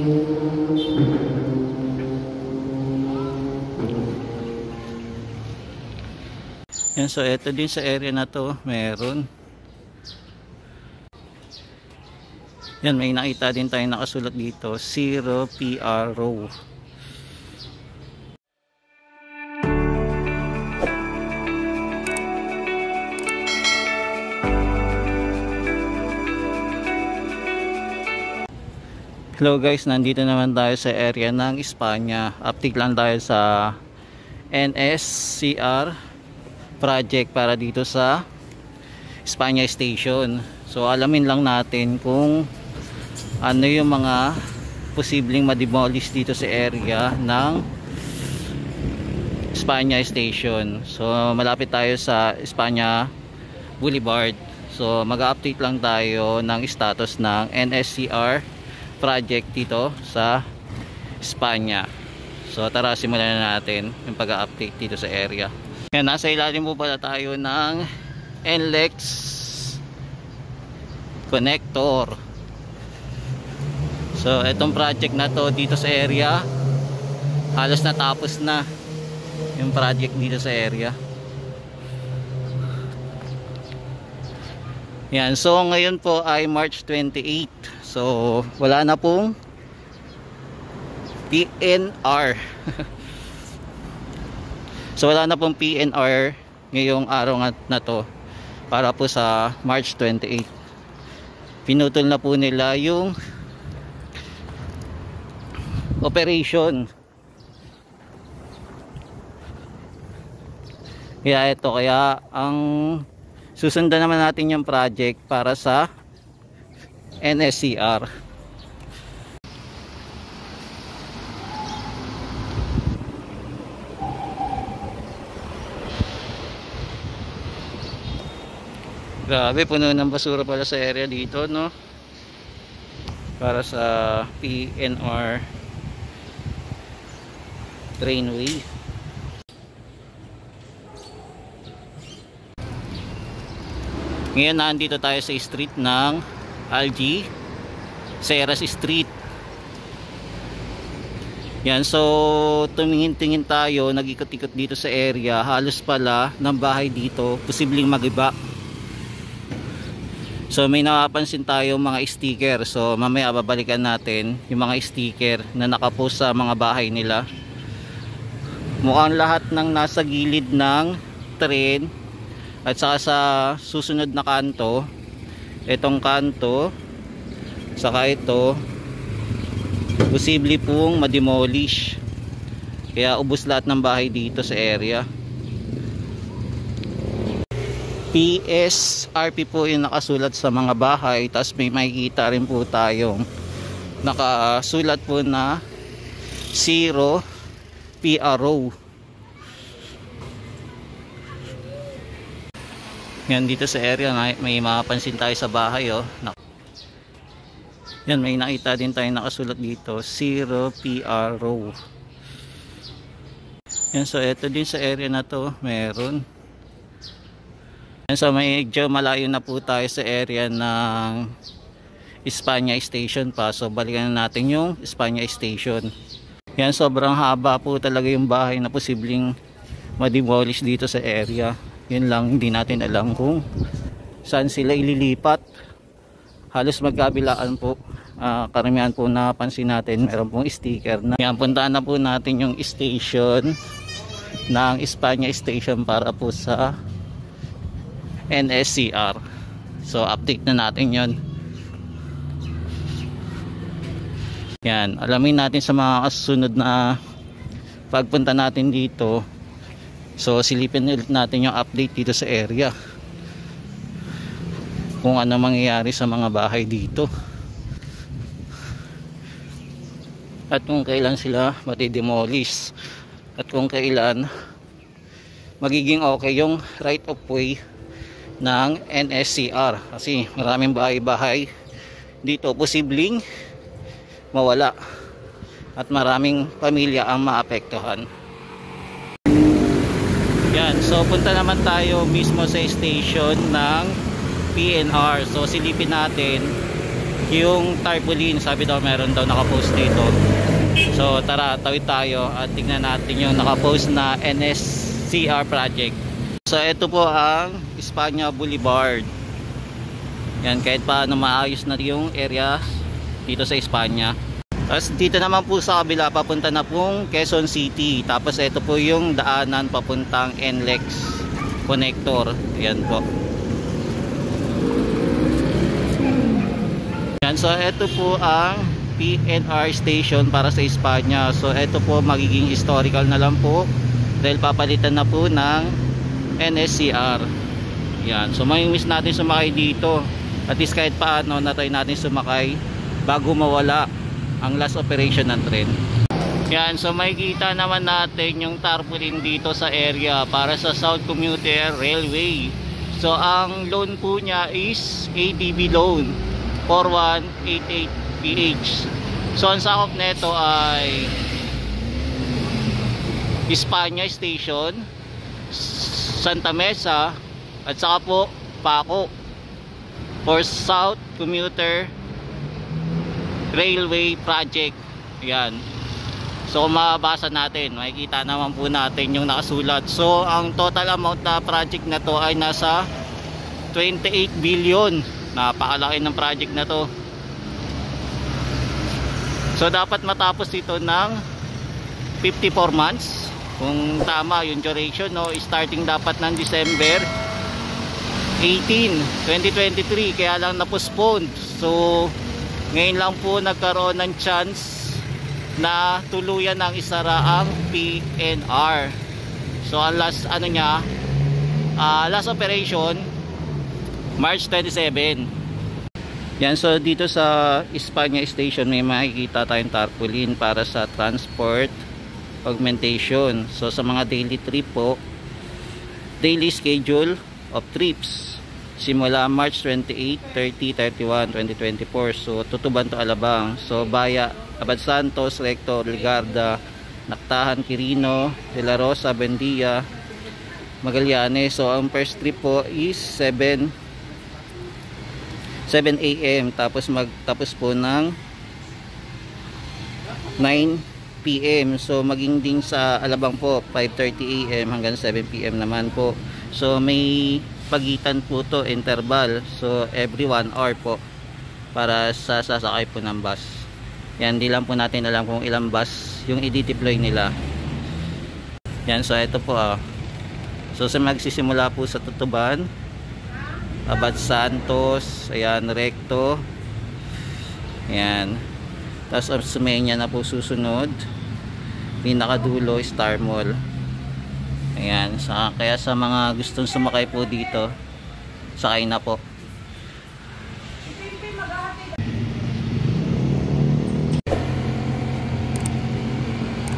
Yan, so ito din sa area na to meron. Yan, may nakita din tayo nakasulat dito, 0 PR row. Hello guys, nandito naman tayo sa area ng Espanya. Update lang tayo sa NSCR project para dito sa Espanya Station. So alamin lang natin kung ano yung mga posibleng ma-demolish dito sa area ng Espanya Station. So malapit tayo sa Espanya Boulevard. So mag-update lang tayo ng status ng NSCR project dito sa Espanya. So tara, simulan na natin yung pag-update dito sa area. Yan, nasa ilalim po pala tayo ng NLEX connector. So itong project na to dito sa area, halos natapos na yung project dito sa area. Yan, so ngayon po ay March 28. So wala na pong PNR. So wala na pong PNR ngayong araw na to para po sa March 28. Pinutol na po nila yung operation. Kaya ang susundan naman natin yung project para sa NSCR. Grabe, puno ng basura pala sa area dito, no? Para sa PNR trainway. Ngayon nandito tayo sa street ng Algie Seras Street. Yan, so tumingin-tingin tayo, nag-ikot-ikot dito sa area. Halos pala ng bahay dito posibleng magiba. So may napapansin tayo mga sticker. So mamaya babalikan natin yung mga sticker na nakapost sa mga bahay nila. Mukhang lahat ng nasa gilid ng tren at saka sa susunod na kanto, itong kanto saka ito, posible pong ma-demolish. Kaya ubos lahat ng bahay dito sa area. PSRP po yung nakasulat sa mga bahay. Tapos may makikita rin po tayong nakasulat po na 0 PRO. Yan, dito sa area may mapapansin tayo sa bahay, oh. Yan, may nakita din tayo nakasulat dito, 0 PRO. Yan, so ito din sa area na to meron. Yan, so medyo malayo na po tayo sa area ng Espanya Station pa. So balikan na natin yung Espanya Station. Yan, sobrang haba po talaga yung bahay na posibleng ma-demolish dito sa area. Yun lang, hindi natin alam kung saan sila ililipat. Halos magkabilaan po. Karamihan po napansin natin, meron pong sticker na. Yan, puntaan na po natin yung station ng Espanya Station para po sa NSCR. So update na natin yon. Yan, alamin natin sa mga kasunod na pagpunta natin dito. So silipin ulit natin yung update dito sa area, kung ano mangyayari sa mga bahay dito at kung kailan sila mati-demolish at kung kailan magiging okay yung right of way ng NSCR. Kasi maraming bahay-bahay dito posibleng mawala at maraming pamilya ang maapektuhan. Yan, so punta naman tayo mismo sa station ng PNR. So silipin natin yung tarpaulin. Sabi daw meron daw nakapost dito. So tara, tawid tayo at tignan natin yung nakapost na NSCR project. So ito po ang Espanya Boulevard. Yan, kahit paano maayos na yung area dito sa Espanya. Tapos dito naman po sa kabila papunta na pong Quezon City. Tapos ito po yung daanan papuntang NLEX connector. Yan po. Yan, so ito po ang PNR station para sa Espanya. So ito po magiging historical na lang po dahil papalitan na po ng NSCR. Yan, so mamimiss natin sumakay dito. At least kahit paano natry natin sumakay bago mawala ang last operation ng tren. Yan, so makikita naman natin yung tarpaulin dito sa area para sa South Commuter Railway. So ang loan po niya is ADB loan 4188PH. So ang sakop nito ay Espanya Station, Santa Mesa at saka po Paco for South Commuter Railway Project. Yan. So kung mabasa natin, makikita naman po natin yung nakasulat. So ang total amount na project na to ay nasa 28 billion. Napakalaki ng project na to. So dapat matapos ito ng 54 months kung tama yung duration, no? Starting dapat ng December 18, 2023, kaya lang na-postpone. So ngayon lang po nagkaroon ng chance na tuluyan ng isara ang PNR. So ang last ano niya, last operation March 27. Yan, so dito sa Espanya Station may makikita tayong tarpaulin para sa transport augmentation. So sa mga daily trip po, daily schedule of trips simula March 28, 30, 31, 2024. So Tutuban to Alabang. So Baya, Abad Santos, Recto, Ligarda, Nactahan, Quirino, De La Rosa, Bendia, Magallanes. So ang first trip po is 7 AM, tapos magtapos po ng 9 PM. So maging din sa Alabang po 5:30 AM hanggang 7 PM naman po. So may pagitan po to, interval. So every 1 hour po para sa sasakay po ng bus. Yan, di lang po natin alam kung ilang bus yung i-deploy nila. Yan, so ito po So sa magsisimula po sa Tutuban, Abad Santos, ayan, Recto, ayan, tapos Osmeña na po susunod, pinakadulo Star Mall. Ayan, kaya sa mga gustong sumakay po dito, sakay na po.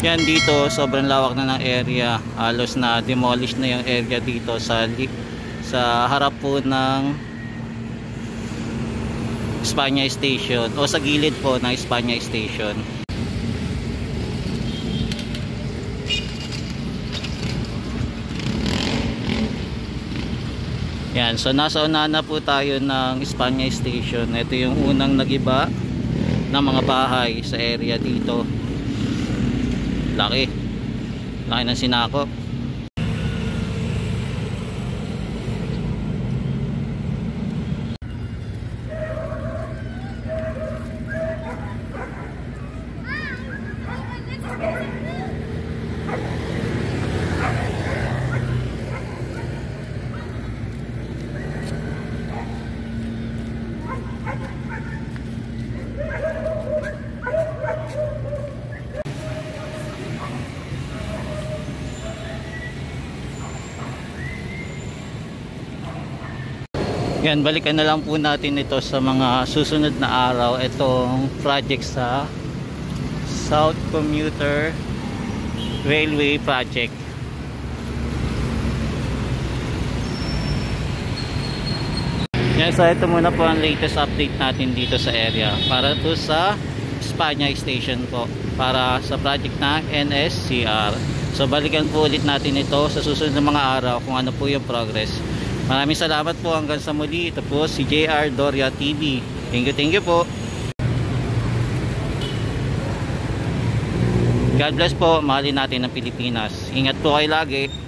Yan, dito sobrang lawak na ng area, halos na demolish na yung area dito sa harap po ng Espanya Station o sa gilid po ng Espanya Station. Yan, so nasa unahan na po tayo ng Espanya Station. Ito yung unang nagiba ng mga bahay sa area dito. Laki ng sinakop. Yan, balikan na lang po natin ito sa mga susunod na araw, itong project sa South Commuter Railway Project. Yan, so ito muna po ang latest update natin dito sa area para to sa Espanya Station po, para sa project ng NSCR. So balikan po ulit natin ito sa susunod na mga araw kung ano po yung progress. Maraming salamat po, hanggang sa muli. Ito po si JR Doria TV. Thank you po. God bless po. Mahalin natin ang Pilipinas. Ingat po kayo lagi.